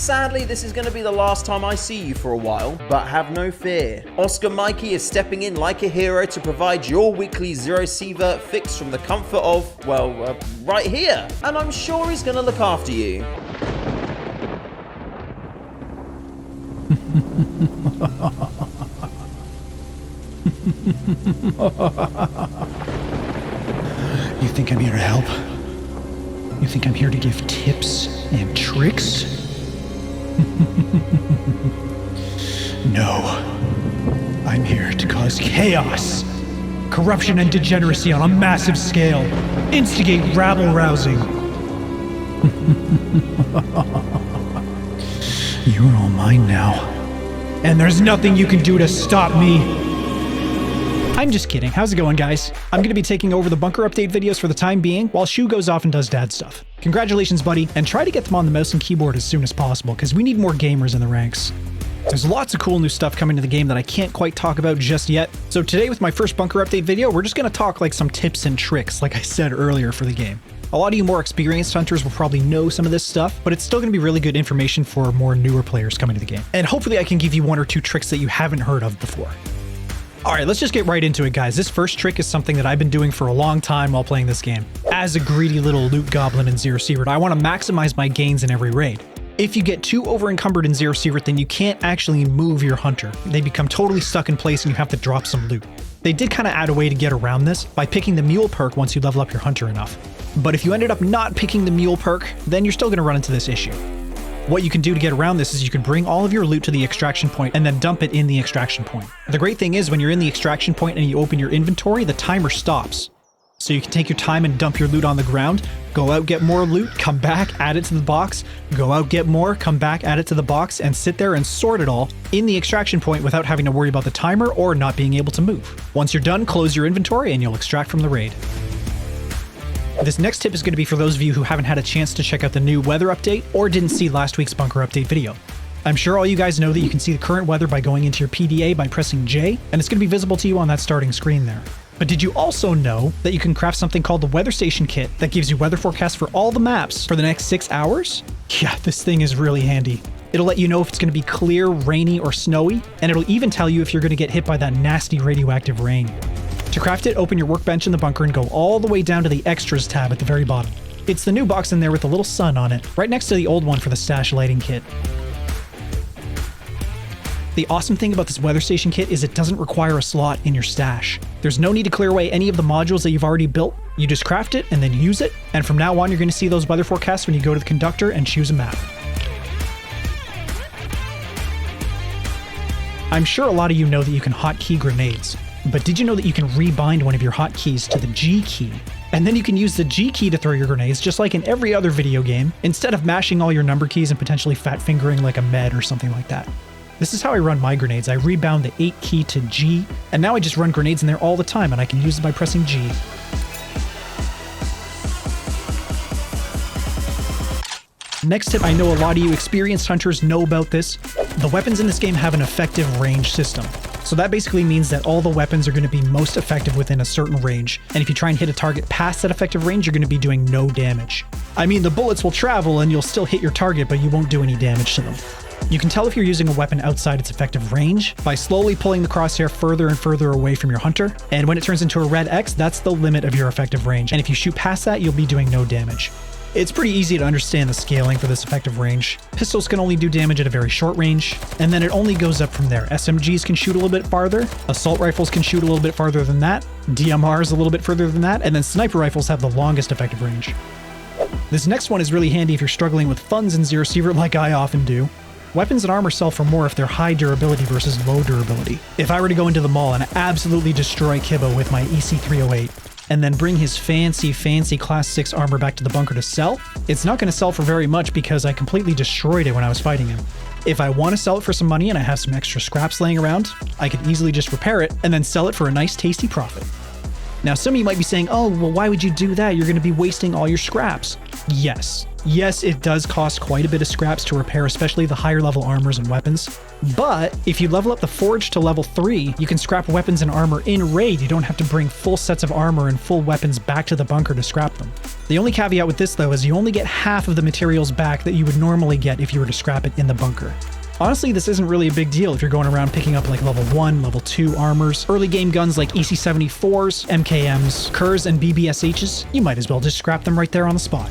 Sadly, this is going to be the last time I see you for a while, but have no fear. Oscar Mikey is stepping in like a hero to provide your weekly ZERO Sievert fix from the comfort of, well, right here. And I'm sure he's going to look after you. You think I'm here to help? You think I'm here to give tips and tricks? No. I'm here to cause chaos, corruption and degeneracy on a massive scale, instigate rabble-rousing. You're all mine now, and there's nothing you can do to stop me. I'm just kidding. How's it going, guys? I'm going to be taking over the bunker update videos for the time being, while Shu goes off and does dad stuff. Congratulations, buddy, and try to get them on the mouse and keyboard as soon as possible, because we need more gamers in the ranks. There's lots of cool new stuff coming to the game that I can't quite talk about just yet. So today, with my first bunker update video, we're just going to talk like some tips and tricks, like I said earlier, for the game. A lot of you more experienced hunters will probably know some of this stuff, but it's still going to be really good information for more newer players coming to the game. And hopefully I can give you 1 or 2 tricks that you haven't heard of before. Alright, let's just get right into it, guys. This first trick is something that I've been doing for a long time while playing this game. As a greedy little loot goblin in ZERO Sievert, I want to maximize my gains in every raid. If you get too over-encumbered in ZERO Sievert, then you can't actually move your hunter. They become totally stuck in place and you have to drop some loot. They did kind of add a way to get around this by picking the mule perk once you level up your hunter enough. But if you ended up not picking the mule perk, then you're still going to run into this issue. What you can do to get around this is you can bring all of your loot to the extraction point and then dump it in the extraction point. The great thing is when you're in the extraction point and you open your inventory, the timer stops. So you can take your time and dump your loot on the ground, go out, get more loot, come back, add it to the box, go out, get more, come back, add it to the box, and sit there and sort it all in the extraction point without having to worry about the timer or not being able to move. Once you're done, close your inventory and you'll extract from the raid. This next tip is going to be for those of you who haven't had a chance to check out the new weather update or didn't see last week's bunker update video. I'm sure all you guys know that you can see the current weather by going into your PDA by pressing J, and it's going to be visible to you on that starting screen there. But did you also know that you can craft something called the Weather Station Kit that gives you weather forecasts for all the maps for the next 6 hours? Yeah, this thing is really handy. It'll let you know if it's going to be clear, rainy, or snowy, and it'll even tell you if you're going to get hit by that nasty radioactive rain. To craft it, open your workbench in the bunker and go all the way down to the Extras tab at the very bottom. It's the new box in there with the little sun on it, right next to the old one for the stash lighting kit. The awesome thing about this weather station kit is it doesn't require a slot in your stash. There's no need to clear away any of the modules that you've already built. You just craft it and then use it, and from now on you're going to see those weather forecasts when you go to the conductor and choose a map. I'm sure a lot of you know that you can hotkey grenades. But did you know that you can rebind one of your hotkeys to the G key? And then you can use the G key to throw your grenades just like in every other video game, instead of mashing all your number keys and potentially fat fingering like a med or something like that. This is how I run my grenades. I rebound the 8 key to G, and now I just run grenades in there all the time and I can use it by pressing G. Next tip, I know a lot of you experienced hunters know about this. The weapons in this game have an effective range system. So that basically means that all the weapons are going to be most effective within a certain range, and if you try and hit a target past that effective range, you're going to be doing no damage. I mean, the bullets will travel and you'll still hit your target, but you won't do any damage to them. You can tell if you're using a weapon outside its effective range by slowly pulling the crosshair further and further away from your hunter, and when it turns into a red X, that's the limit of your effective range, and if you shoot past that, you'll be doing no damage. It's pretty easy to understand the scaling for this effective range. Pistols can only do damage at a very short range, and then it only goes up from there. SMGs can shoot a little bit farther, assault rifles can shoot a little bit farther than that, DMRs a little bit further than that, and then sniper rifles have the longest effective range. This next one is really handy if you're struggling with funds in ZERO Sievert like I often do. Weapons and armor sell for more if they're high durability versus low durability. If I were to go into the mall and absolutely destroy Kibbo with my EC308, and then bring his fancy class 6 armor back to the bunker to sell, it's not going to sell for very much because I completely destroyed it when I was fighting him. If I want to sell it for some money and I have some extra scraps laying around, I could easily just repair it and then sell it for a nice tasty profit. Now, some of you might be saying, oh, well, why would you do that? You're going to be wasting all your scraps. Yes. Yes, it does cost quite a bit of scraps to repair, especially the higher level armors and weapons. But if you level up the forge to level 3, you can scrap weapons and armor in raid. You don't have to bring full sets of armor and full weapons back to the bunker to scrap them. The only caveat with this, though, is you only get half of the materials back that you would normally get if you were to scrap it in the bunker. Honestly, this isn't really a big deal if you're going around picking up like level 1, level 2 armors, early game guns like EC-74s, MKMs, Kurs, and BBSHs. You might as well just scrap them right there on the spot.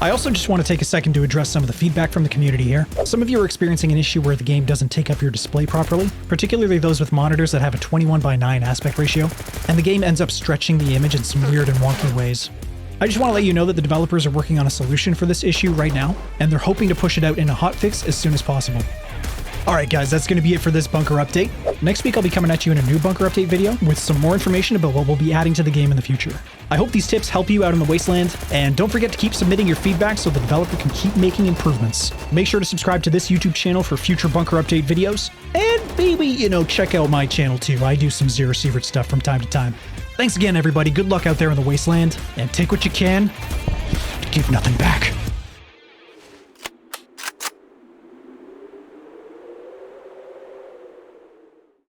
I also just want to take a second to address some of the feedback from the community here. Some of you are experiencing an issue where the game doesn't take up your display properly, particularly those with monitors that have a 21:9 aspect ratio, and the game ends up stretching the image in some weird and wonky ways. I just want to let you know that the developers are working on a solution for this issue right now, and they're hoping to push it out in a hotfix as soon as possible. Alright guys, that's going to be it for this bunker update. Next week I'll be coming at you in a new bunker update video with some more information about what we'll be adding to the game in the future. I hope these tips help you out in the wasteland, and don't forget to keep submitting your feedback so the developer can keep making improvements. Make sure to subscribe to this YouTube channel for future bunker update videos, and maybe, check out my channel too. I do some ZERO Sievert stuff from time to time. Thanks again everybody, good luck out there in the wasteland, and take what you can to give nothing back.